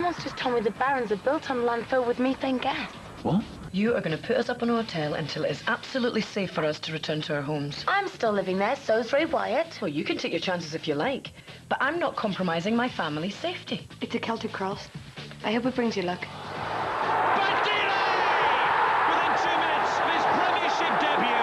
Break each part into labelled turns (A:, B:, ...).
A: Someone's just told me the Barons are built on land filled with methane gas.
B: What?
C: You are going to put us up in a hotel until it is absolutely safe for us to return to our homes.
A: I'm still living there, so's Ray Wyatt.
C: Well, you can take your chances if you like, but I'm not compromising my family's safety.
D: It's a Celtic cross. I hope it brings you luck.
E: Bandera! Within 2 minutes of his Premiership debut.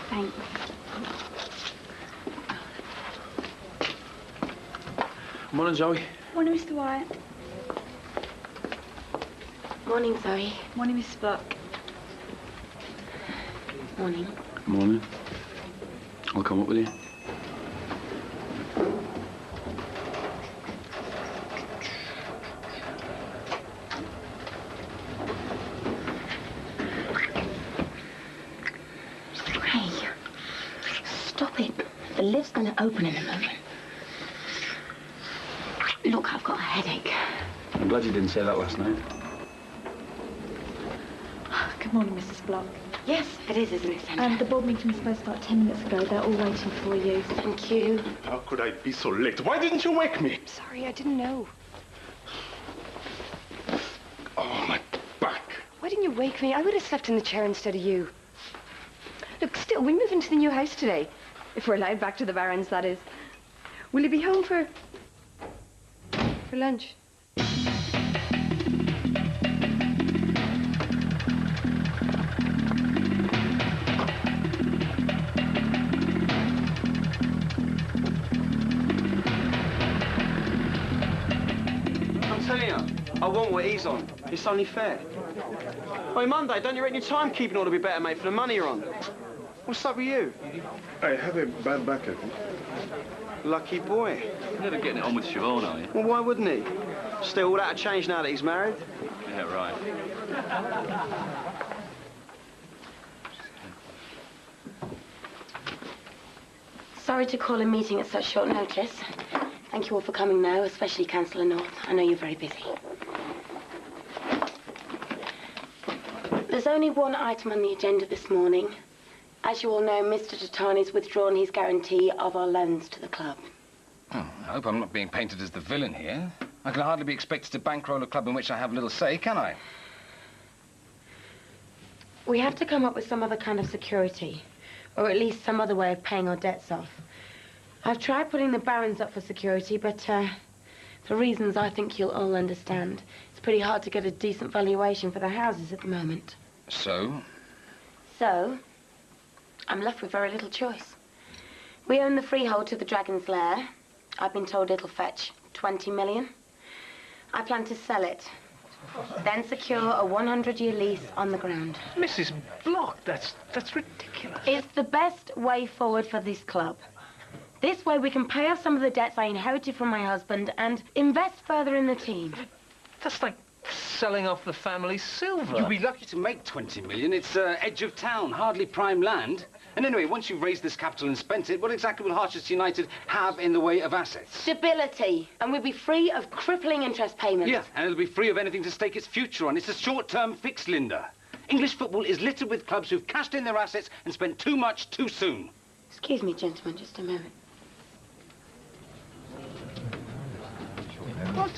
D: Thanks.
B: Morning, Zoe.
D: Morning, Mr. Wyatt.
A: Morning, Zoe.
D: Morning, Miss Block.
A: Morning.
B: Morning. I'll come up with you.
A: Ray, stop it. The lift's going to open in a moment. Look, I've got a headache.
B: I'm glad you didn't say that last night.
D: Good morning, Mrs. Block.
A: Yes, it is, isn't it, Sandra?
D: The board meeting was supposed to start 10 minutes ago. They're all waiting for you.
A: Thank you.
F: How could I be so late? Why didn't you wake me?
D: Sorry, I didn't know.
F: Oh, my back.
D: Why didn't you wake me? I would have slept in the chair instead of you. Look, still, we move into the new house today. If we're allowed back to the Barons, that is. Will you be home for lunch?
G: I'm telling you, I want what he's on. It's only fair. Hey, Monday, don't you reckon your timekeeping ought to be better, mate, for the money you're on? What's up with you?
F: I have a bad back, I think.
G: Lucky boy.
B: You're never getting it on with Siobhan, are you?
G: Well, why wouldn't he? Still, all that'll change now that he's married.
B: Yeah, right.
A: Sorry to call a meeting at such short notice. Thank you all for coming now, especially Councillor North. I know you're very busy. There's only one item on the agenda this morning. As you all know, Mr. Tatani's withdrawn his guarantee of our loans to the club.
H: Oh, I hope I'm not being painted as the villain here. I can hardly be expected to bankroll a club in which I have little say, can I?
A: We have to come up with some other kind of security, or at least some other way of paying our debts off. I've tried putting the Barons up for security, but for reasons I think you'll all understand, it's pretty hard to get a decent valuation for the houses at the moment.
H: So?
A: So, I'm left with very little choice. We own the freehold to the Dragon's Lair. I've been told it'll fetch 20 million. I plan to sell it, then secure a 100-year lease on the ground.
E: Mrs. Block, that's ridiculous.
A: It's the best way forward for this club. This way we can pay off some of the debts I inherited from my husband and invest further in the team.
E: That's like selling off the family silver.
I: You'll be lucky to make 20 million. It's edge of town, hardly prime land. And anyway, once you've raised this capital and spent it, what exactly will Harchester United have in the way of assets?
A: Stability, and we'll be free of crippling interest payments.
I: Yeah, and it'll be free of anything to stake its future on. It's a short-term fix, Linda. English football is littered with clubs who've cashed in their assets and spent too much too soon.
A: Excuse me, gentlemen, just a moment.
I: What?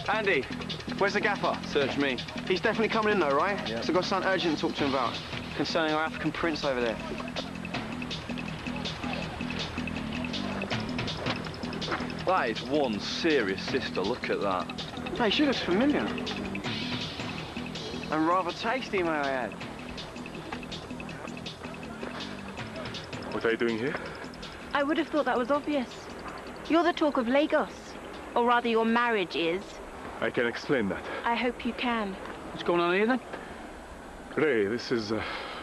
G: Andy, where's the gaffer?
J: Search me.
G: He's definitely coming in, though, right?
J: Yeah.
G: So I've got something urgent to talk to him about, concerning our African prince over there.
J: That is one serious sister. Look at that.
G: Hey, she looks familiar. And rather tasty, may I add.
F: What are you doing here?
K: I would have thought that was obvious. You're the talk of Lagos. Or rather, your marriage is.
F: I can explain that.
K: I hope you can.
I: What's going on here, then?
F: Ray, this is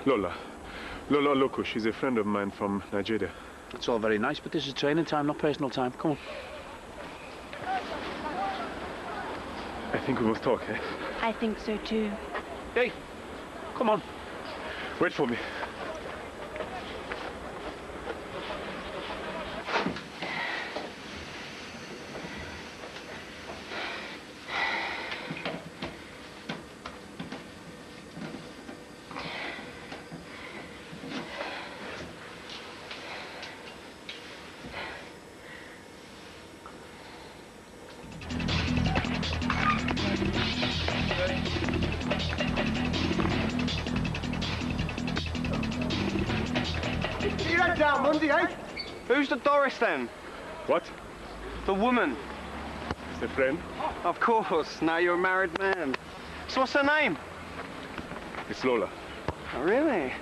F: Lola. Lola Oloku. She's a friend of mine from Nigeria.
J: It's all very nice, but this is training time, not personal time. Come on.
F: I think we must talk, eh?
K: I think so too.
J: Hey, come on.
F: Wait for me.
G: You head down Monday, eh? Who's the Doris then?
F: What?
G: The woman.
F: It's a friend.
G: Of course. Now you're a married man. So what's her name?
F: It's Lola.
G: Oh, really?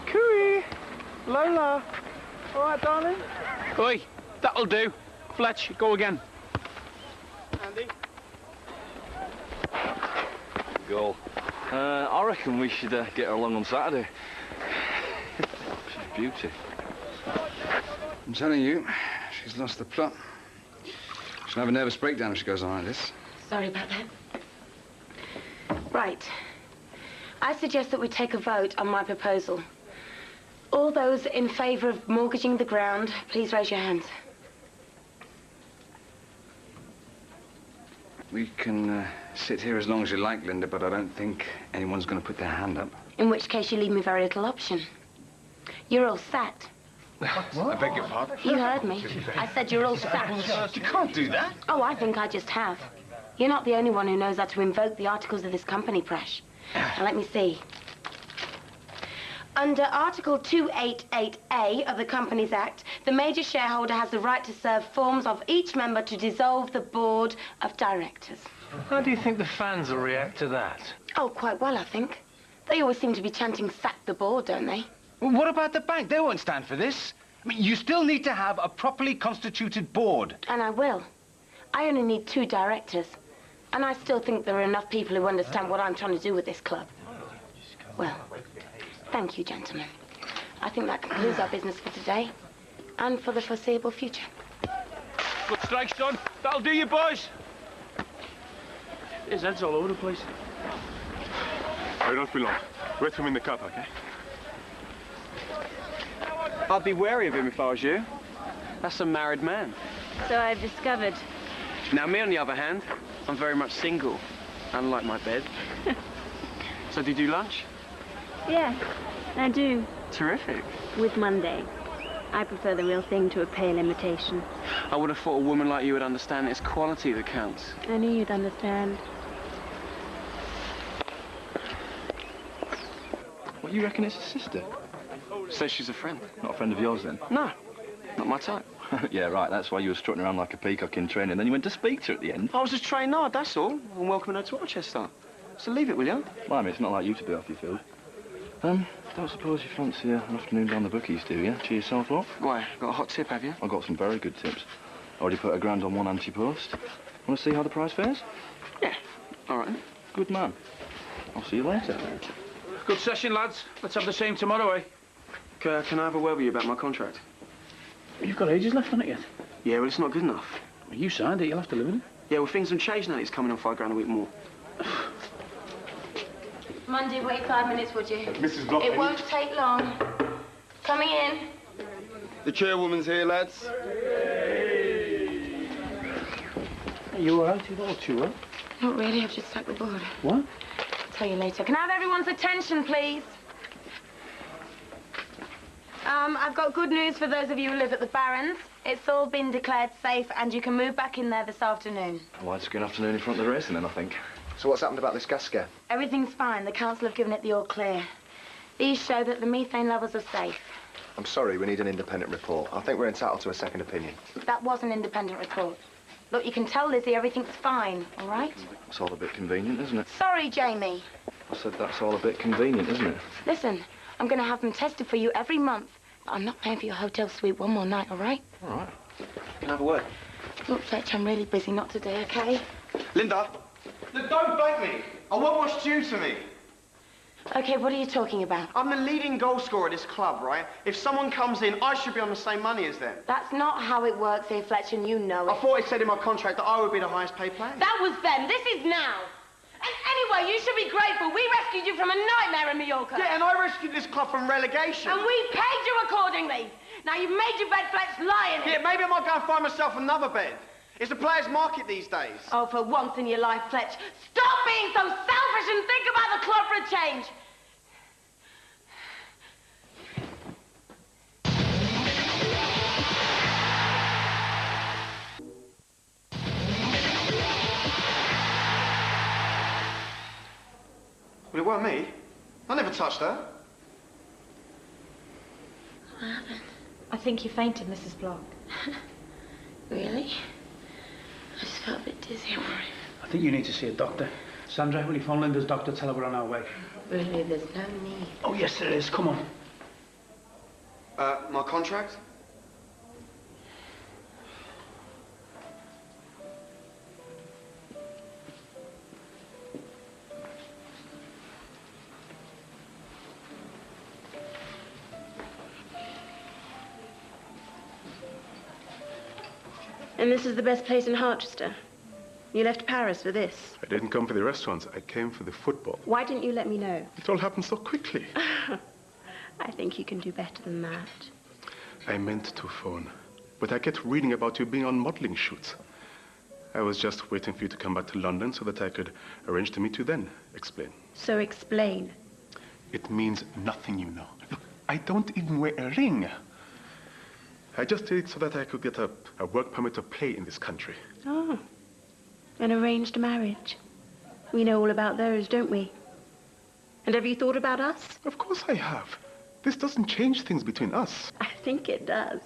G: Cooey. Lola. All right, darling?
J: Oi, that'll do. Fletch, go again.
G: Andy?
B: Goal. I reckon we should get her along on Saturday. She's a beauty.
H: I'm telling you, she's lost the plot. She'll have a nervous breakdown if she goes on like this.
A: Sorry about that. Right. I suggest that we take a vote on my proposal. All those in favour of mortgaging the ground, please raise your hands.
H: We can sit here as long as you like, Linda, but I don't think anyone's going to put their hand up.
A: In which case you leave me very little option. You're all sat.
H: What? I beg your pardon?
A: You heard me. I said you're all sat.
H: You can't do that.
A: Oh, I think I just have. You're not the only one who knows how to invoke the articles of this company, Presh. Now, let me see. Under Article 288A of the Companies Act, the major shareholder has the right to serve forms of each member to dissolve the board of directors.
E: How do you think the fans will react to that?
A: Oh, quite well, I think. They always seem to be chanting, sack the board, don't they?
H: Well, what about the bank? They won't stand for this. I mean, you still need to have a properly constituted board.
A: And I will. I only need 2 directors. And I still think there are enough people who understand what I'm trying to do with this club. Well, thank you, gentlemen. I think that concludes our business for today and for the foreseeable future.
J: Good strike, son. That'll do you, boys. His head's all over the place.
F: I don't be long. Wait for me in the car park, eh?
G: I'd be wary of him if I was you. That's a married man.
K: So I've discovered.
G: Now, me, on the other hand, I'm very much single. And like my bed. So, did you do lunch?
K: Yeah, I do.
G: Terrific.
K: With Monday. I prefer the real thing to a pale imitation.
G: I would have thought a woman like you would understand it's quality that counts.
K: I knew you'd understand.
B: What, you reckon it's a sister?
G: Says she's a friend.
B: Not a friend of yours, then?
G: No, not my type.
B: Yeah, right, that's why you were strutting around like a peacock in training. Then you went to speak to her at the end.
G: I was just trained hard, that's all. I'm welcoming her to Rochester. So leave it, will you?
B: Blimey, it's not like you to be off your field. Don't suppose you fancy an afternoon down the bookies, do you? Cheer yourself up.
G: Why? Got a hot tip, have you?
B: I've got some very good tips. Already put £1,000 on one anti-post. Want to see how the prize fares?
G: Yeah, all right.
B: Good man. I'll see you later.
J: Good session, lads. Let's have the same tomorrow, eh?
G: Can I have a word with you about my contract?
J: You've got ages left on it yet.
G: Yeah, well, it's not good enough.
J: Well, you signed it, you'll have to live with it.
G: Yeah, well, things have changed now. It's coming on £5 grand a week more.
A: Monday, wait 5 minutes, would you?
F: Mrs. Block.
A: It won't take long. Coming in.
L: The chairwoman's here, lads.
J: Hey, you all right? You all too well?
A: Not really, I've just sacked the board.
J: What?
A: I'll tell you later. Can I have everyone's attention, please? I've got good news for those of you who live at the Barons. It's all been declared safe and you can move back in there this afternoon.
B: Well, it's a good afternoon in front of the racing then, I think.
L: So what's happened about this gas scare?
A: Everything's fine. The council have given it the all clear. These show that the methane levels are safe.
L: I'm sorry, we need an independent report. I think we're entitled to a second opinion.
A: That was an independent report. Look, you can tell Lizzie everything's fine, all right?
B: It's all a bit convenient, isn't it?
A: Sorry, Jamie.
B: I said that's all a bit convenient, isn't it?
A: Listen, I'm going to have them tested for you every month. But I'm not paying for your hotel suite one more night, all right?
B: All right.
G: Can I have a word?
A: Look, Fletch, I'm really busy. Not today, OK?
L: Linda! Don't blank me! I want what's due to me.
A: Okay, what are you talking about?
G: I'm the leading goal scorer at this club, right? If someone comes in, I should be on the same money as them.
A: That's not how it works here, Fletcher, and you know it.
G: I thought it said in my contract that I would be the highest paid player.
A: That was then. This is now. And anyway, you should be grateful. We rescued you from a nightmare in Mallorca.
G: Yeah, and I rescued this club from relegation.
A: And we paid you accordingly. Now you've made your bed, Fletch, lie in it.
G: Yeah, maybe I might go and find myself another bed. It's a player's market these days.
A: Oh, for once in your life, Fletch, stop being so selfish and think about the club for a change.
G: Well, it weren't me. I never touched her.
A: What happened?
K: I think you fainted, Mrs. Block.
A: Really? I just felt a bit dizzy and worried.
J: I think you need to see a doctor. Sandra, will you phone Linda's doctor? Tell her we're on our way.
A: Really, there's no need.
J: Oh, yes, there is. Come on.
G: My contract?
A: And this is the best place in Harchester? You left Paris for this?
F: I didn't come for the restaurants. I came for the football.
A: Why didn't you let me know?
F: It all happened so quickly.
A: I think you can do better than that.
F: I meant to phone, but I kept reading about you being on modeling shoots. I was just waiting for you to come back to London so that I could arrange to meet you then. Explain.
A: So explain.
F: It means nothing, you know. Look, I don't even wear a ring. I just did it so that I could get a work permit to play in this country.
A: Oh, an arranged marriage. We know all about those, don't we? And have you thought about us?
F: Of course I have. This doesn't change things between us.
A: I think it does.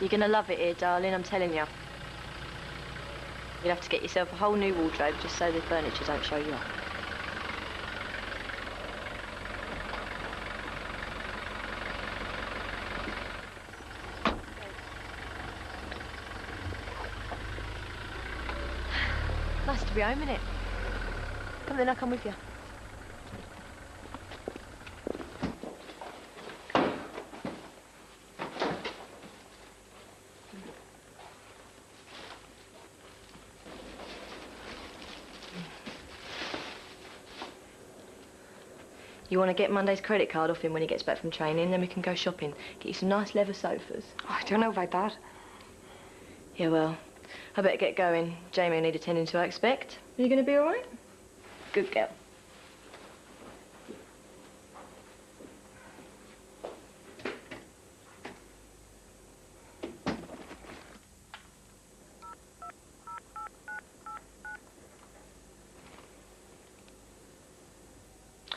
M: You're gonna love it here, darling, I'm telling you. You'll have to get yourself a whole new wardrobe just so the furniture don't show you off. Nice to be home, innit? Come then, I'll come with you. You want to get Monday's credit card off him when he gets back from training, then we can go shopping. Get you some nice leather sofas.
D: Oh, I don't know about that.
M: Yeah, well, I better get going. Jamie will need attending to, I expect. Are you going to be all right? Good girl.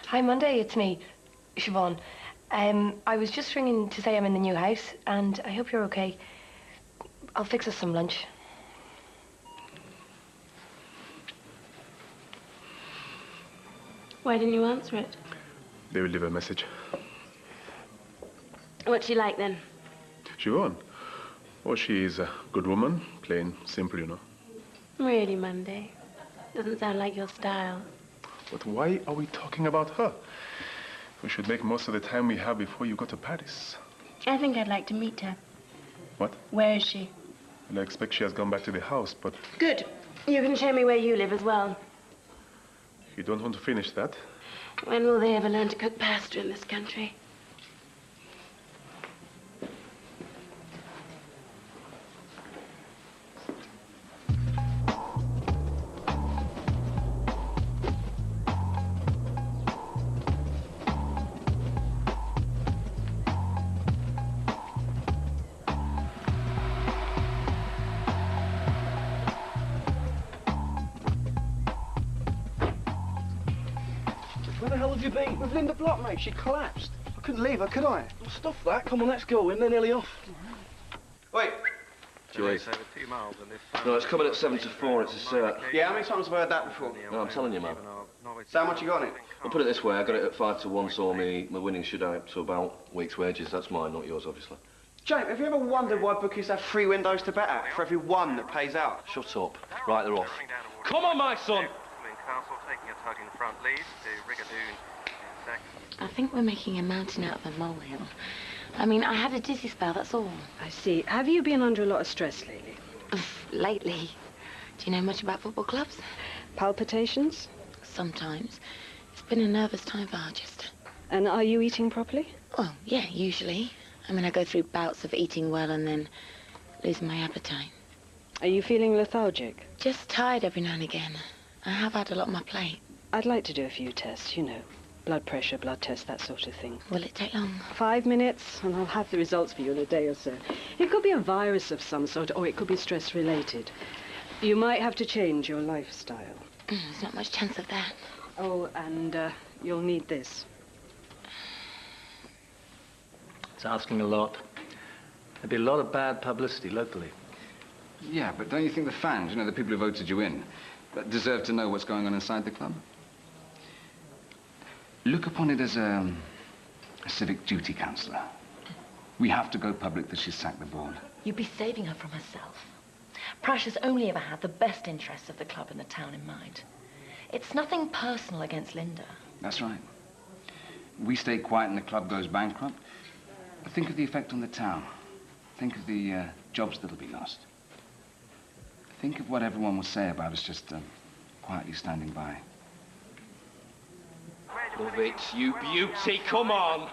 N: Hi, Monday, it's me, Siobhan. I was just ringing to say I'm in the new house, and I hope you're okay. I'll fix us some lunch.
A: Why didn't you answer it?
F: They will leave a message.
A: What's she like, then?
F: Siobhan? Oh, she is a good woman, plain simple, you know.
A: Really, Monday? Doesn't sound like your style.
F: But why are we talking about her? We should make most of the time we have before you go to Paris.
A: I think I'd like to meet her.
F: What?
A: Where is she?
F: Well, I expect she has gone back to the house, but...
A: Good. You can show me where you live as well.
F: You don't want to finish that?
A: When will they ever learn to cook pasta in this country?
G: Where the hell have you been? With Linda Block, mate. She collapsed. I couldn't leave her, could I?
E: Well, stuff that. Come on, let's go in. They're nearly off.
G: Wait.
B: Joey. No, it's coming at 7 to 4. It's a cert.
G: Yeah, how many times have I heard that before?
B: No, I'm telling you, man.
G: So how much you got on it?
B: Well, put it this way. I got it at 5 to 1, so my winnings should add up to about a week's wages. That's mine, not yours, obviously.
G: James, have you ever wondered why bookies have 3 windows to bet at for every one that pays out?
B: Shut up. Right, they're off.
E: Come on, my son.
O: Taking a tug in the front lead to Rigadoon in second.
A: I think we're making a mountain out of a molehill. I mean, I had a dizzy spell, that's all.
P: I see. Have you been under a lot of stress lately?
A: Lately? Do you know much about football clubs?
P: Palpitations?
A: Sometimes. It's been a nervous time for Harchester.
P: And are you eating properly?
A: Well, yeah, usually. I mean, I go through bouts of eating well and then losing my appetite.
P: Are you feeling lethargic?
A: Just tired every now and again. I have had a lot on my plate.
P: I'd like to do a few tests, you know. Blood pressure, blood test, that sort of thing.
A: Will it take long?
P: 5 minutes, and I'll have the results for you in a day or so. It could be a virus of some sort, or it could be stress-related. You might have to change your lifestyle.
A: There's not much chance of that.
P: Oh, and you'll need this.
J: It's asking a lot. There'd be a lot of bad publicity locally.
H: Yeah, but don't you think the fans, you know, the people who voted you in, deserve to know what's going on inside the club? Look upon it as a civic duty, Councillor. We have to go public that she's sacked the board.
Q: You'd be saving her from herself. Prash has only ever had the best interests of the club and the town in mind. It's nothing personal against Linda.
H: That's right. We stay quiet and the club goes bankrupt. But think of the effect on the town. Think of the jobs that'll be lost. Think of what everyone will say about us just quietly standing by.
E: Love it, you beauty, come on!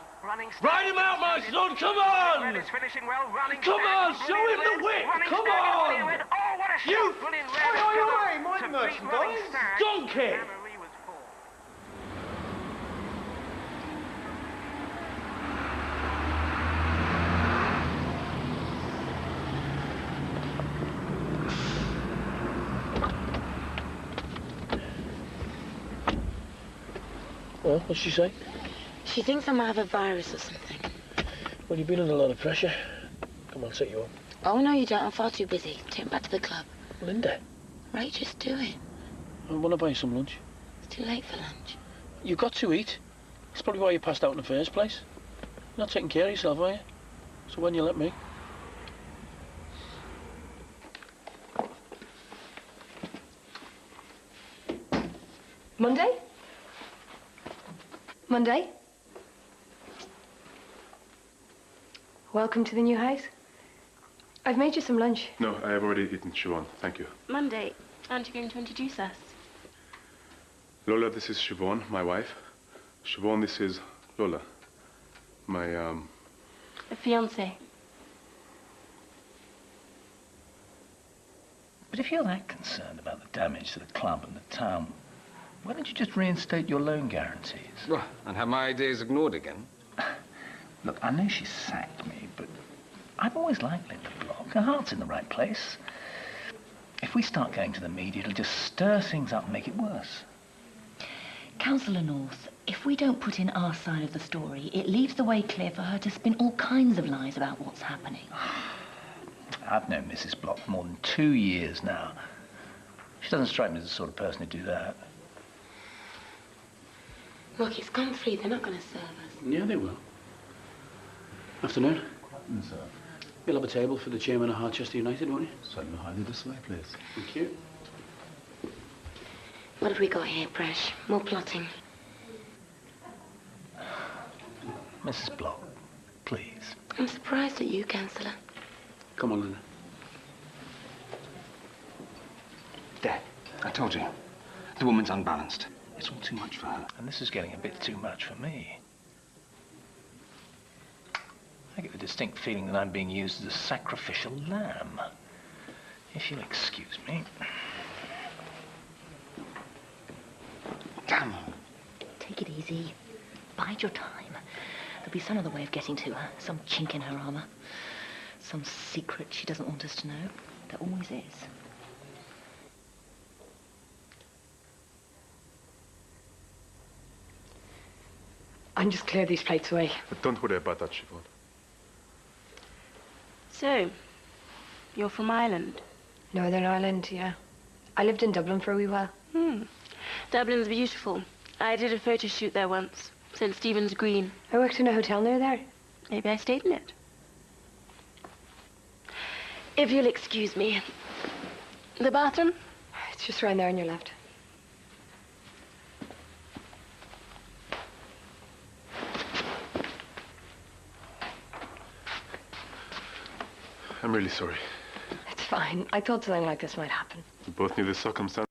E: Ride him out, my son, come on! Come on, show him the whip, come on! You...
G: Oi, mind merchandise!
E: Donkey!
J: Well, what's she say?
A: She thinks I might have a virus or something.
J: Well, you've been under a lot of pressure. Come on, set you up.
A: Oh, no, you don't. I'm far too busy. Take me back to the club.
J: Linda.
A: Right, just do it.
J: I want to buy you some lunch.
A: It's too late for lunch.
J: You've got to eat. That's probably why you passed out in the first place. You're not taking care of yourself, are you? So when you let me?
N: Monday? Monday? Welcome to the new house. I've made you some lunch.
F: No, I have already eaten, Siobhan. Thank you.
K: Monday, aren't you going to introduce us?
F: Lola, this is Siobhan, my wife. Siobhan, this is Lola. My,
K: A fiancé.
J: But if you're that concerned about the damage to the club and the town, why don't you just reinstate your loan guarantees?
H: Well, and have my ideas ignored again?
J: Look, I know she sacked me, but I've always liked Linda Block. Her heart's in the right place. If we start going to the media, it'll just stir things up and make it worse.
Q: Councillor North, if we don't put in our side of the story, it leaves the way clear for her to spin all kinds of lies about what's happening.
J: I've known Mrs. Block for more than 2 years now. She doesn't strike me as the sort of person to do that.
A: Look, it's gone 3. They're not going to serve us.
J: Yeah, they will. Afternoon.
R: Sir.
J: You'll have a table for the chairman of Harchester United, won't you?
R: Certainly, behind you this way, please.
J: Thank you.
A: What have we got here, Presh? More plotting.
J: Mrs. Block, please.
A: I'm surprised at you, Councillor.
J: Come on, Linda.
H: There, I told you. The woman's unbalanced. It's all too much for her.
J: And this is getting a bit too much for me. I get the distinct feeling that I'm being used as a sacrificial lamb. If you'll excuse me.
H: Damn.
Q: Take it easy. Bide your time. There'll be some other way of getting to her. Some chink in her armour. Some secret she doesn't want us to know. There always is.
N: I'm just clear these plates away.
F: But don't worry about that, Siobhan.
K: So, you're from Ireland?
N: Northern Ireland, yeah. I lived in Dublin for a wee while.
K: Dublin's beautiful. I did a photo shoot there once. St. Stephen's Green.
N: I worked in a hotel near there.
K: Maybe I stayed in it.
A: If you'll excuse me. The bathroom?
N: It's just right there on your left.
F: I'm really sorry.
N: It's fine. I thought something like this might happen.
F: We both knew the circumstance.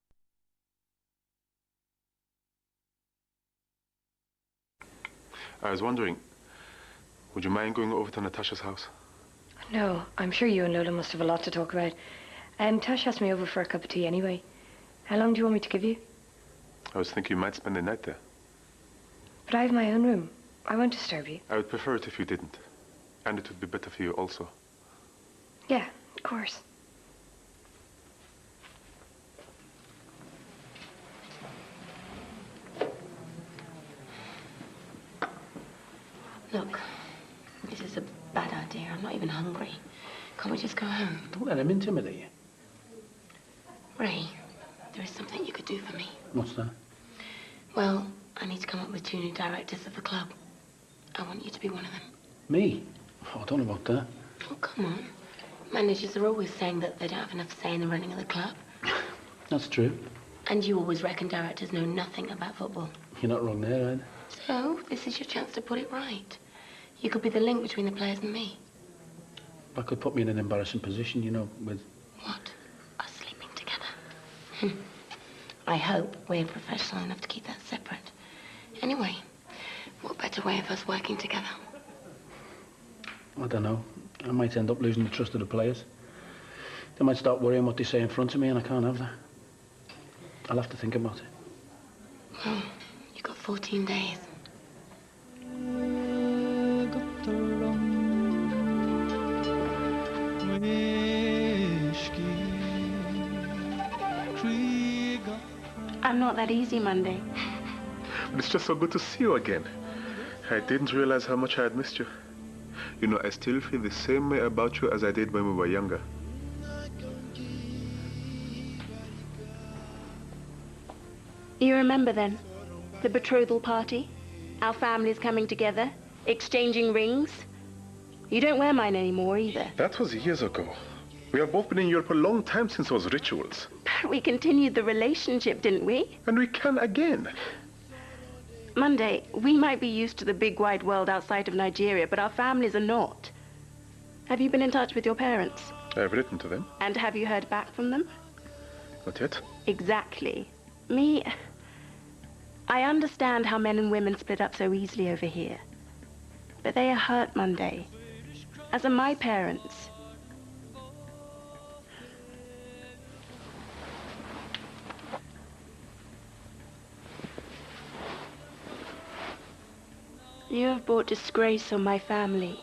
F: I was wondering, would you mind going over to Natasha's house?
N: No, I'm sure you and Lola must have a lot to talk about. Tash asked me over for a cup of tea anyway. How long do you want me to give you?
F: I was thinking you might spend the night there.
N: But I have my own room. I won't disturb you.
F: I would prefer it if you didn't. And it would be better for you also.
N: Yeah, of course.
A: Look, this is a bad idea. I'm not even hungry. Can't we just go home?
R: Don't let him intimidate you.
A: Ray, there is something you could do for me.
R: What's that?
A: Well, I need to come up with 2 new directors of the club. I want you to be one of them.
R: Me? Oh, I don't know about that.
A: Oh, come on. Managers are always saying that they don't have enough say in the running of the club.
R: That's true.
A: And you always reckon directors know nothing about football.
R: You're not wrong there, Ed.
A: So, this is your chance to put it right. You could be the link between the players and me.
R: That could put me in an embarrassing position, you know, with...
A: What? Us sleeping together. I hope we're professional enough to keep that separate. Anyway, what better way of us working together?
R: I don't know. I might end up losing the trust of the players. They might start worrying what they say in front of me, and I can't have that. I'll have to think about it.
A: Well, you've got 14 days.
K: I'm not that easy, Monday.
F: But it's just so good to see you again. I didn't realize how much I had missed you. You know, I still feel the same way about you as I did when we were younger.
K: You remember then? The betrothal party? Our families coming together? Exchanging rings? You don't wear mine anymore either.
F: That was years ago. We have both been in Europe a long time since those rituals.
K: But we continued the relationship, didn't we?
F: And we can again.
K: Monday, we might be used to the big wide world outside of Nigeria, but our families are not. Have you been in touch with your parents?
F: I've written to them.
K: And have you heard back from them?
F: Not yet.
K: Exactly. I understand how men and women split up so easily over here. But they are hurt, Monday. As are my parents. You have brought disgrace on my family.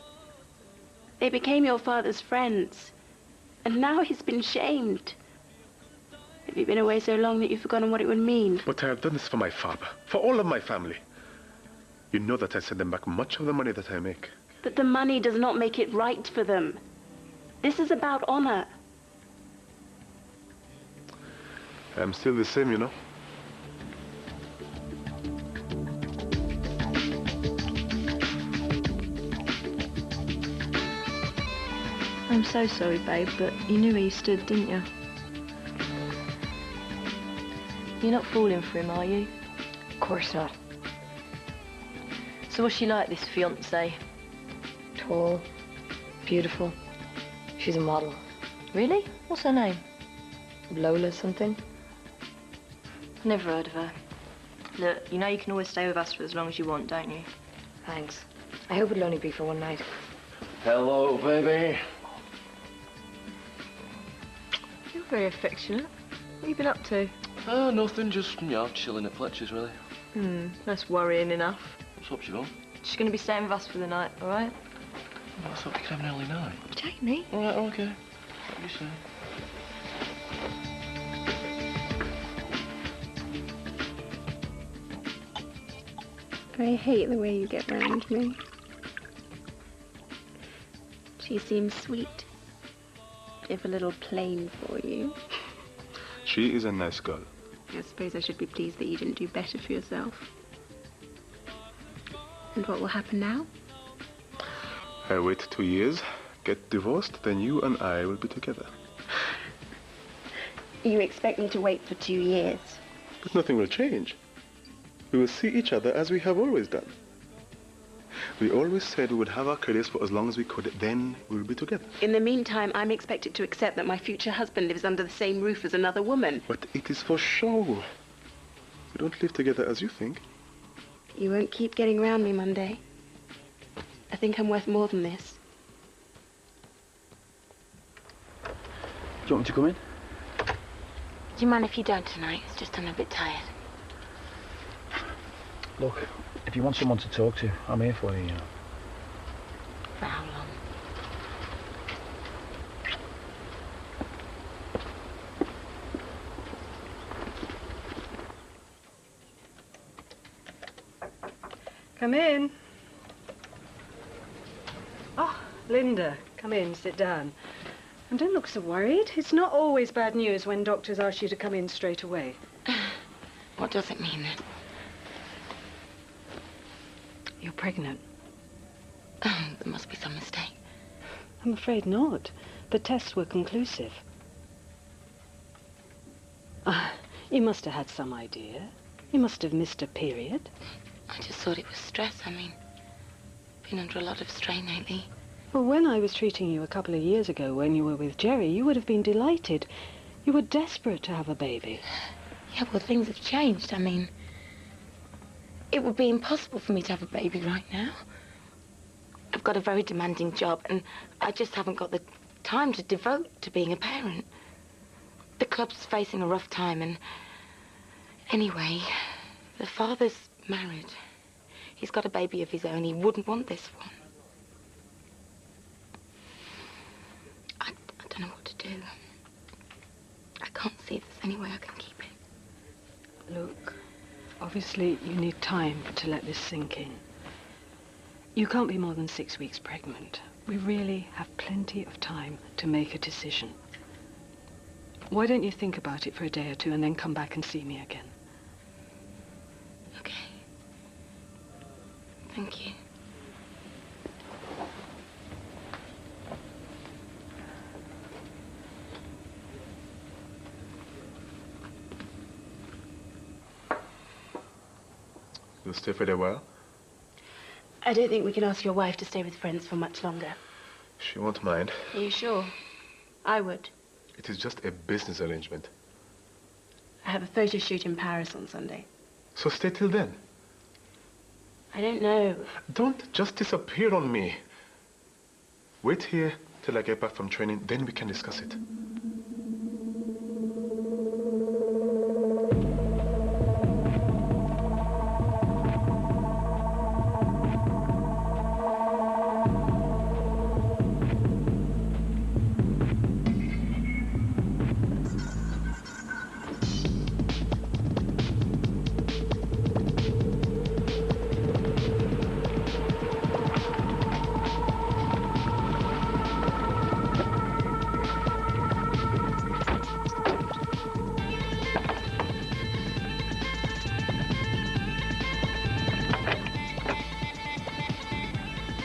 K: They became your father's friends, and now he's been shamed. Have you been away so long that you've forgotten what it would mean?
F: But I have done this for my father, for all of my family. You know that I send them back much of the money that I make.
K: But the money does not make it right for them. This is about honor.
F: I'm still the same, you know.
M: I'm so sorry, babe, but you knew where you stood, didn't you? You're not falling for him, are you?
N: Of course not.
M: So what's she like, this fiancée?
N: Tall, beautiful. She's a model.
M: Really? What's her name?
N: Lola something.
M: Never heard of her. Look, you know you can always stay with us for as long as you want, don't you?
N: Thanks. I hope it'll only be for one night.
B: Hello, baby.
M: You're very affectionate. What have you been up to?
B: Nothing, just, you know, chilling at Fletcher's, really.
M: That's worrying enough.
B: What's up, Siobhan?
M: She's going to be staying with us for the night, all right?
B: I thought we could have an early night.
M: Jamie?
B: All right, okay. What you say?
K: I hate the way you get round me. She seems sweet, if a little plain for you.
F: She is a nice girl.
K: I suppose I should be pleased that you didn't do better for yourself. And what will happen now?
F: I wait 2 years, get divorced, then you and I will be together.
K: You expect me to wait for 2 years?
F: But nothing will change. We will see each other as we have always done. We always said we would have our careers for as long as we could, then we will be together.
K: In the meantime, I'm expected to accept that my future husband lives under the same roof as another woman.
F: But it is for show. We don't live together as you think.
K: You won't keep getting around me, Monday. I think I'm worth more than this.
R: Do you want me to come in?
A: Do you mind if you don't tonight? It's just I'm a bit tired.
R: Look, if you want someone to talk to, I'm here for you, you know.
A: For how long?
P: Come in. Oh, Linda, come in, sit down. And don't look so worried. It's not always bad news when doctors ask you to come in straight away.
A: What does it mean then?
P: You're pregnant.
A: Oh, there must be some mistake.
P: I'm afraid not. The tests were conclusive. You must have had some idea. You must have missed a period.
A: I just thought it was stress. I mean, been under a lot of strain lately.
P: Well, when I was treating you a couple of years ago when you were with Jerry, you would have been delighted. You were desperate to have a baby.
A: Yeah, well, things have changed. I mean, it would be impossible for me to have a baby right now. I've got a very demanding job, and I just haven't got the time to devote to being a parent. The club's facing a rough time, and anyway, the father's married. He's got a baby of his own. He wouldn't want this one. I don't know what to do. I can't see if there's any way I can keep it.
P: Look, obviously you need time to let this sink in. You can't be more than 6 weeks pregnant. We really have plenty of time to make a decision. Why don't you think about it for a day or two and then come back and see me again?
A: Okay. Thank you.
F: You'll stay for a while?
K: I don't think we can ask your wife to stay with friends for much longer.
F: She won't mind.
K: Are you sure? I would.
F: It is just a business arrangement.
K: I have a photo shoot in Paris on Sunday.
F: So stay till then.
K: I don't know.
F: Don't just disappear on me. Wait here till I get back from training, then we can discuss it.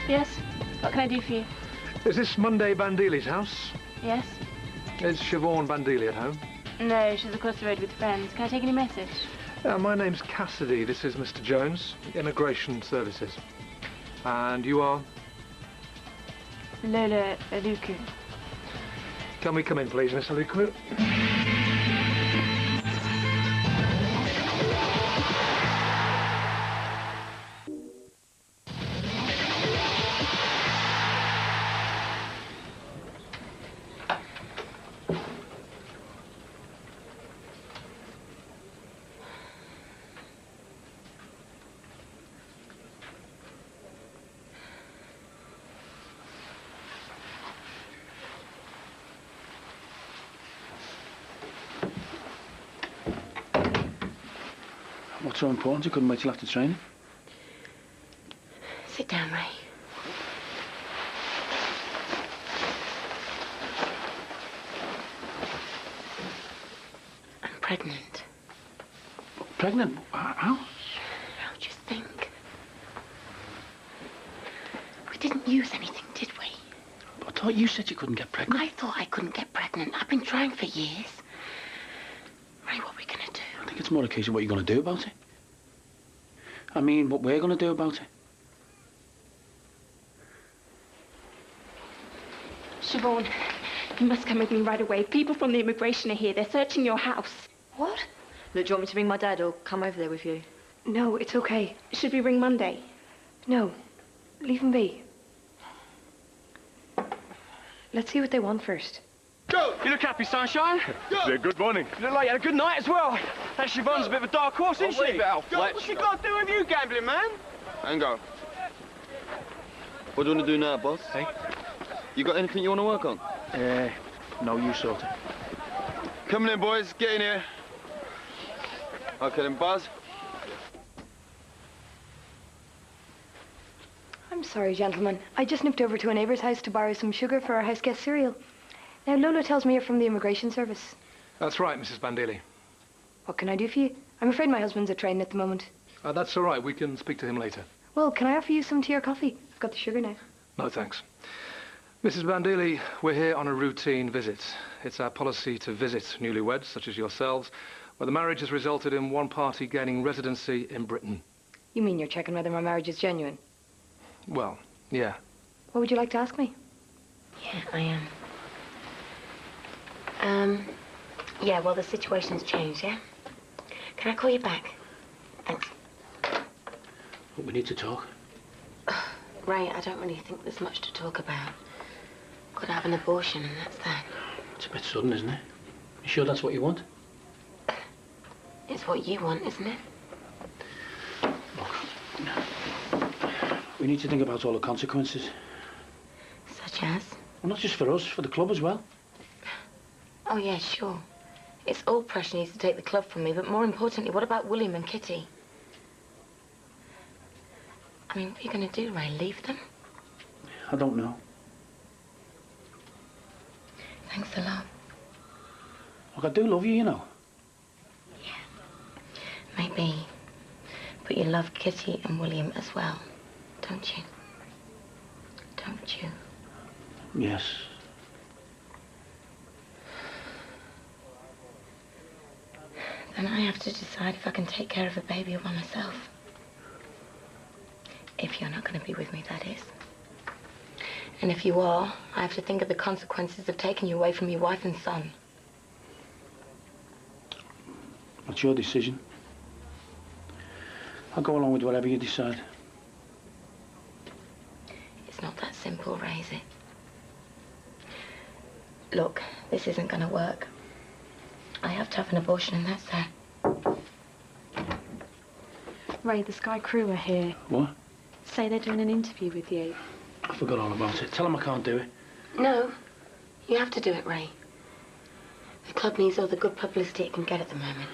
K: Yes? What can I do for you?
S: Is this Monday Bandili's house?
K: Yes?
S: Is Siobhan Bandili at home?
K: No, she's across the road with friends. Can I take any message?
S: My name's Cassidy. This is Mr. Jones, Immigration Services. And you are?
K: Lola Aluku.
S: Can we come in, please, Miss Aluku?
R: What's so important? You couldn't wait till after training?
A: Sit down, Ray. I'm pregnant.
R: Pregnant? How?
A: How'd you think? We didn't use anything, did we?
R: I thought
J: thought you said you couldn't get pregnant.
A: I thought I couldn't get pregnant. I've been trying for years. Ray, what are we going to do?
J: I think it's more a case of what you're going to do about it. I mean, what we're going to do about it.
K: Siobhan, you must come with me right away. People from the immigration are here. They're searching your house.
M: What? Look, do you want me to ring my dad or come over there with you?
N: No, it's okay.
K: Should we ring Monday?
N: No. Leave him be. Let's see what they want first.
G: Go! You look happy, Sunshine.
F: Yeah, good morning.
G: You look like you had a good night as well. That Siobhan's a bit of a dark horse, isn't she?
B: leave it out, Fletch.
G: What's she got to do with you gambling, man?
B: And go. What do you want to do now, boss?
J: Hey?
B: You got anything you want to work on?
J: No, you sort it.
B: Come in, boys. Get in here. Okay, then, Buzz.
N: I'm sorry, gentlemen. I just nipped over to a neighbour's house to borrow some sugar for our house guest cereal. Now, Lola tells me you're from the immigration service.
S: That's right, Mrs. Bandili.
N: What can I do for you? I'm afraid my husband's at train at the moment.
S: That's all right. We can speak to him later.
N: Well, can I offer you some tea or coffee? I've got the sugar now.
S: No, thanks. Mrs. Bandili, we're here on a routine visit. It's our policy to visit newlyweds, such as yourselves, where the marriage has resulted in one party gaining residency in Britain.
N: You mean you're checking whether my marriage is genuine?
S: Well, yeah.
N: What would you like to ask me?
A: Yeah, I am. Yeah, well, the situation's changed, yeah? Can I call you back? Thanks.
J: But we need to talk.
A: Ray, I don't really think there's much to talk about. Could have an abortion and that's that.
J: It's a bit sudden, isn't it? You sure that's what you want?
A: It's what you want, isn't it?
J: We need to think about all the consequences.
A: Such as?
J: Well, not just for us, for the club as well.
A: Oh, yeah, sure. It's all pressure needs to take the club from me, but more importantly, what about William and Kitty? I mean, what are you going to do, Ray? Leave them?
J: I don't know.
A: Thanks a lot.
J: Look, I do love you, you know.
A: Maybe. But you love Kitty and William as well, don't you? Don't you?
J: Yes.
A: Then I have to decide if I can take care of a baby all by myself. If you're not going to be with me, that is. And if you are, I have to think of the consequences of taking you away from your wife and son.
J: It's your decision. I'll go along with whatever you decide.
A: It's not that simple, Ray, is it? Look, this isn't going to work. I have to have an abortion and that's that.
P: Ray, the Sky crew are here.
J: What?
P: Say they're doing an interview with you.
J: I forgot all about it. Tell them I can't do it.
A: No, you have to do it, Ray. The club needs all the good publicity it can get at the moment.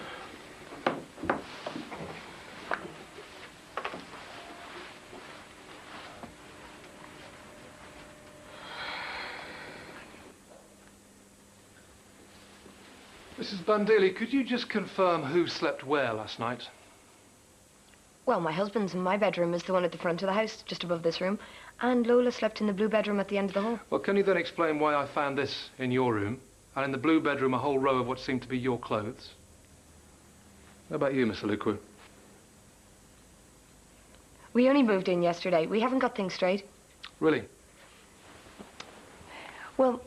S: Mrs. Bandili, could you just confirm who slept where last night?
N: Well, my husband's in my bedroom is the one at the front of the house, just above this room. And Lola slept in the blue bedroom at the end of the hall.
S: Well, can you then explain why I found this in your room, and in the blue bedroom a whole row of what seemed to be your clothes? How about you, Miss Alukwu?
N: We only moved in yesterday. We haven't got things straight.
S: Really?
N: Well,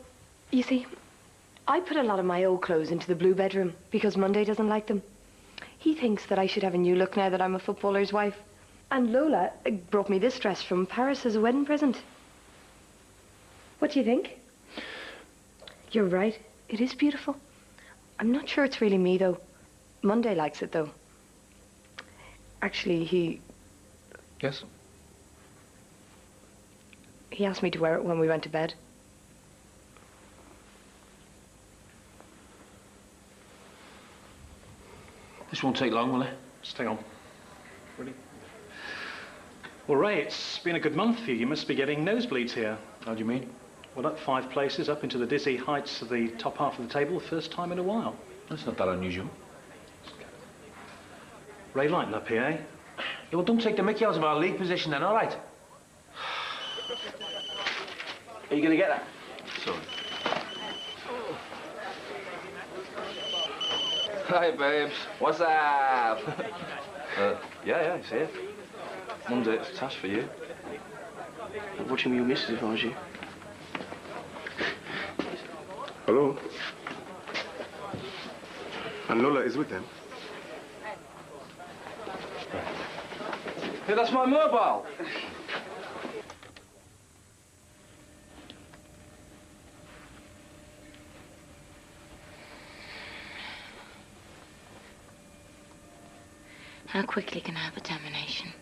N: you see, I put a lot of my old clothes into the blue bedroom because Monday doesn't like them. He thinks that I should have a new look now that I'm a footballer's wife. And Lola brought me this dress from Paris as a wedding present. What do you think? You're right. It is beautiful. I'm not sure it's really me, though. Monday likes it, though. Actually, he
S: Yes?
N: asked me to wear it when we went to bed.
J: This won't take long, will it?
T: Just hang on. Ready? Well, Ray, it's been a good month for you. You must be getting nosebleeds here.
J: How do you mean?
T: Well, up 5 places, up into the dizzy heights of the top half of the table, first time in a while.
J: That's not that unusual.
T: Ray, lighten up here, eh?
J: Yeah, well, don't take the mickey out of our league position then, all right? Are you going to get that?
B: Sorry. Hi, babes. What's up? Yeah, he's here. Monday, it's a task for you.
G: I'm watching with your missus if I was you.
F: Hello? And Lola is with them?
B: Hey, that's my mobile.
A: How quickly can I have a termination?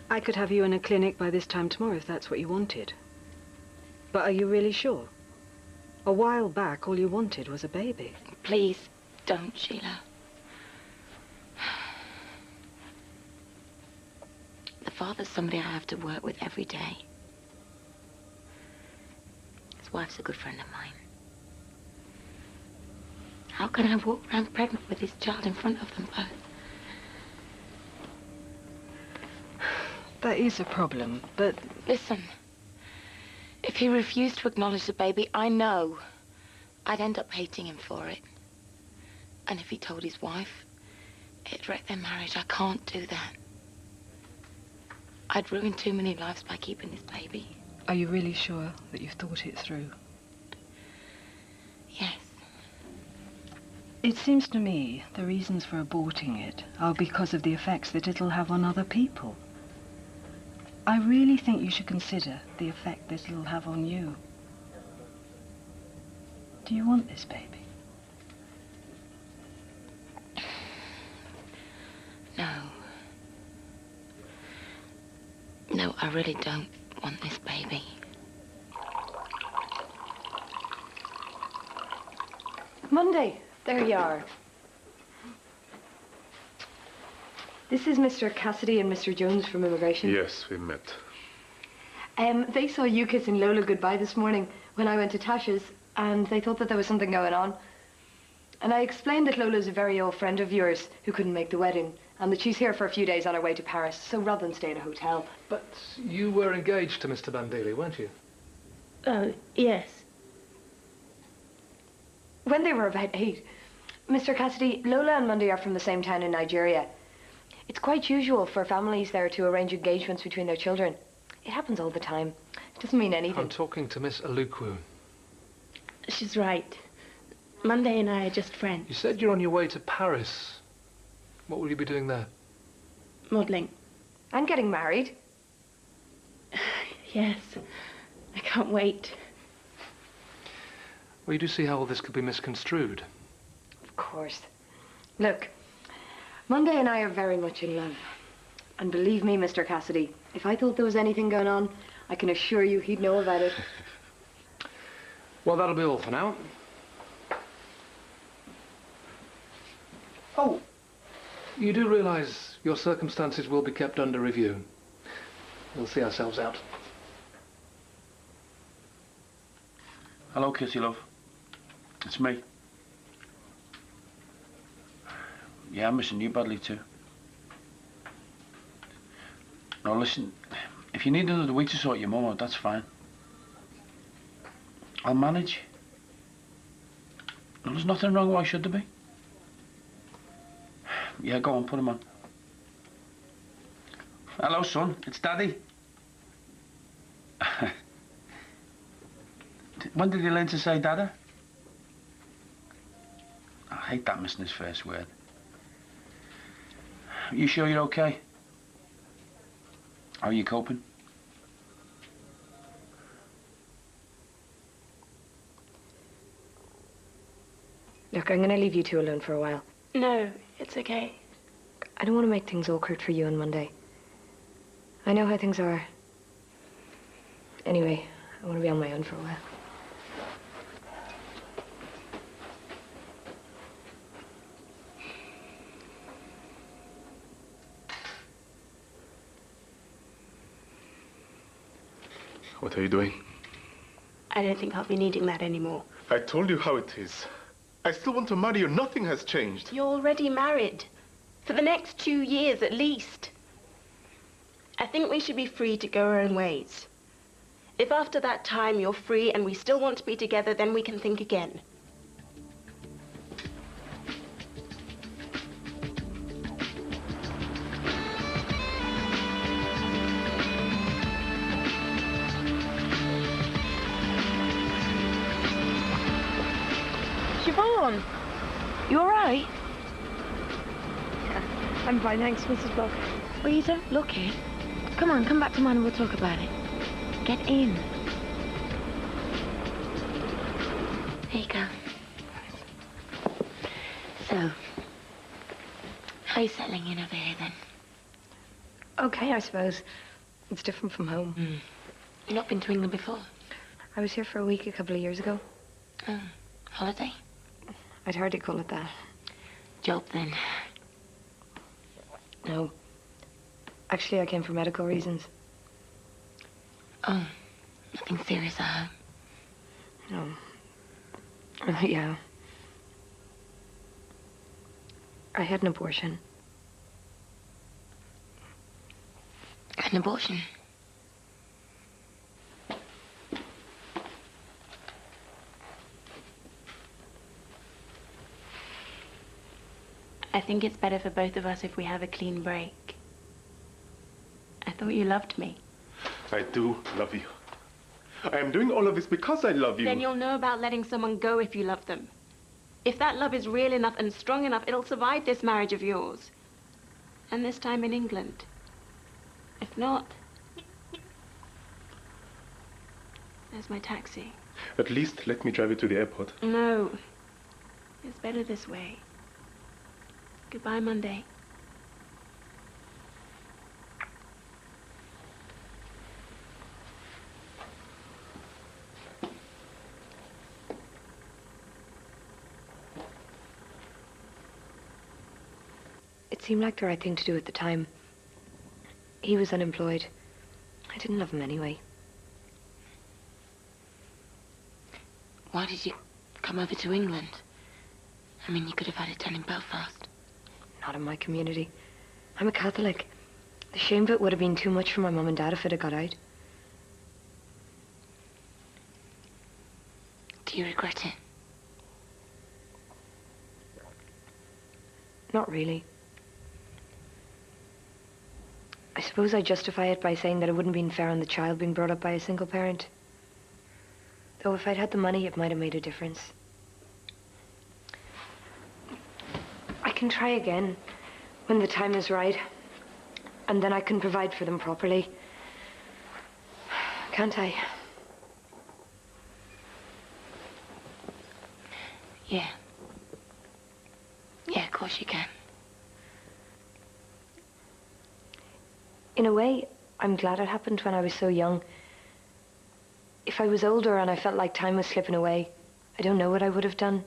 P: I could have you in a clinic by this time tomorrow if that's what you wanted. But are you really sure? A while back, all you wanted was a baby.
A: Please, don't, Sheila. The father's somebody I have to work with every day. His wife's a good friend of mine. How can I walk around pregnant with his child in front of them both?
P: That is a problem, but...
A: Listen, if he refused to acknowledge the baby, I know I'd end up hating him for it. And if he told his wife, it'd wreck their marriage. I can't do that. I'd ruin too many lives by keeping this baby.
P: Are you really sure that you've thought it through?
A: Yes.
P: It seems to me the reasons for aborting it are because of the effects that it'll have on other people. I really think you should consider the effect that it'll have on you. Do you want this baby?
A: No. No, I really don't want this baby.
N: Monday. There you are. This is Mr. Cassidy and Mr. Jones from Immigration.
F: Yes, we met.
N: They saw you kissing Lola goodbye this morning when I went to Tasha's, and they thought that there was something going on. And I explained that Lola's a very old friend of yours who couldn't make the wedding, and that she's here for a few days on her way to Paris, so rather than stay in a hotel.
S: But you were engaged to Mr. Bandili, weren't you?
A: Yes.
N: When they were about 8. Mr. Cassidy, Lola and Monday are from the same town in Nigeria. It's quite usual for families there to arrange engagements between their children. It happens all the time. It doesn't mean anything.
S: I'm talking to Miss Alukwu.
K: She's right. Monday and I are just friends.
S: You said you're on your way to Paris. What will you be doing there?
K: Modelling.
N: And getting married.
K: Yes. I can't wait.
S: Well, you do see how all this could be misconstrued.
N: Of course. Look, Monday and I are very much in love. And believe me, Mr. Cassidy, if I thought there was anything going on, I can assure you he'd know about it.
S: Well, that'll be all for now. Oh, you do realise your circumstances will be kept under review. We'll see ourselves out.
R: Hello, Kissy, love. It's me. Yeah, I'm missing you badly too. Now listen, if you need another week to sort your mum out, that's fine. I'll manage. No, there's nothing wrong, why should there be? Yeah, go on, put him on. Hello, son, it's Daddy. When did he learn to say Dada? I hate that missing his first word. You sure you're okay? How are you coping?
N: Look, I'm going to leave you two alone for a while.
K: No, it's okay.
N: I don't want to make things awkward for you on Monday. I know how things are. Anyway, I want to be on my own for a while.
F: What are you doing?
K: I don't think I'll be needing that anymore.
F: I told you how it is. I still want to marry you. Nothing has changed.
K: You're already married. For the next 2 years at least. I think we should be free to go our own ways. If after that time you're free and we still want to be together, then we can think again.
A: Siobhan, you all right?
N: I'm fine, thanks, Mrs. Block.
A: Well, you don't look it. Come on, come back to mine and we'll talk about it. Get in. There you go. So, how are you settling in over here then?
N: Okay, I suppose. It's different from home.
A: You've not been to England before?
N: I was here for a week a couple of years ago.
A: Oh, holiday?
N: I'd hardly call it that.
A: Job then?
N: No. Actually, I came for medical reasons.
A: Oh, nothing serious, I hope.
N: No. Yeah. I had an abortion.
A: An abortion?
K: I think it's better for both of us if we have a clean break. I thought you loved me.
F: I do love you. I am doing all of this because I love you.
K: Then you'll know about letting someone go if you love them. If that love is real enough and strong enough, it'll survive this marriage of yours. And this time in England. If not, there's my taxi.
F: At least let me drive you to the airport.
K: No. It's better this way. Goodbye, Monday.
N: It seemed like the right thing to do at the time. He was unemployed. I didn't love him anyway.
A: Why did you come over to England? I mean, you could have had it done in Belfast.
N: Not in my community. I'm a Catholic. The shame of it would have been too much for my mum and dad if it had got out.
A: Do you regret it?
N: Not really. I suppose I justify it by saying that it wouldn't have been fair on the child being brought up by a single parent. Though if I'd had the money, it might have made a difference. I can try again when the time is right. And then I can provide for them properly. Can't I?
A: Yeah. Yeah, of course you can.
N: In a way, I'm glad it happened when I was so young. If I was older and I felt like time was slipping away, I don't know what I would have done.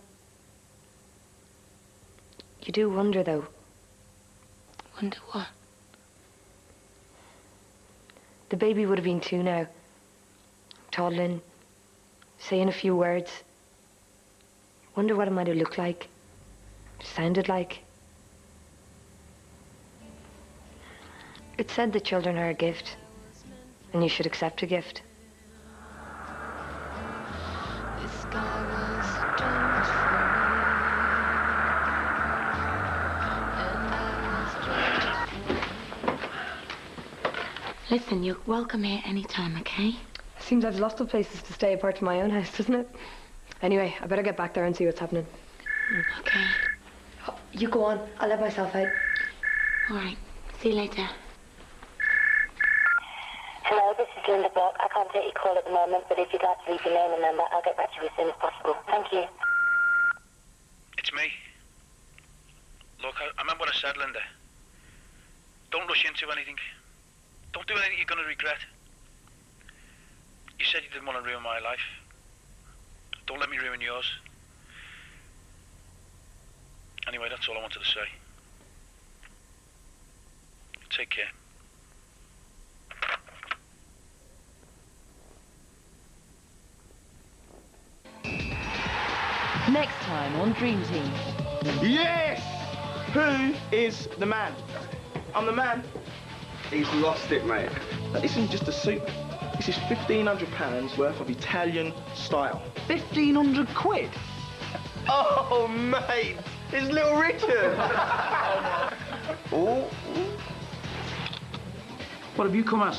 N: You do wonder, though.
A: Wonder what?
N: The baby would have been 2 now. Toddling, saying a few words. Wonder what it might have looked like, sounded like. It's said that children are a gift, and you should accept a gift.
A: Listen, you're welcome here anytime, okay?
N: Seems I've lots of places to stay apart from my own house, doesn't it? Anyway, I better get back there and see what's happening.
A: Okay.
N: Oh, you go on. I'll let myself out.
A: All right. See you later.
U: Hello, this is Linda Block. I can't take your call at the moment, but if you'd like to leave your name and number, I'll get back to you as soon as possible. Thank you.
V: It's me. Look, I remember what I said, Linda. Don't rush into anything. Don't do anything you're going to regret. You said you didn't want to ruin my life. Don't let me ruin yours. Anyway, that's all I wanted to say. Take care.
C: Next time on Dream Team.
G: Yes! Who is the man? I'm the man. He's lost it, mate.
I: Now, this isn't just a soup. This is £1,500 worth of Italian style.
G: 1,500 quid? Oh, mate! It's Little Richard!
R: What have you come as?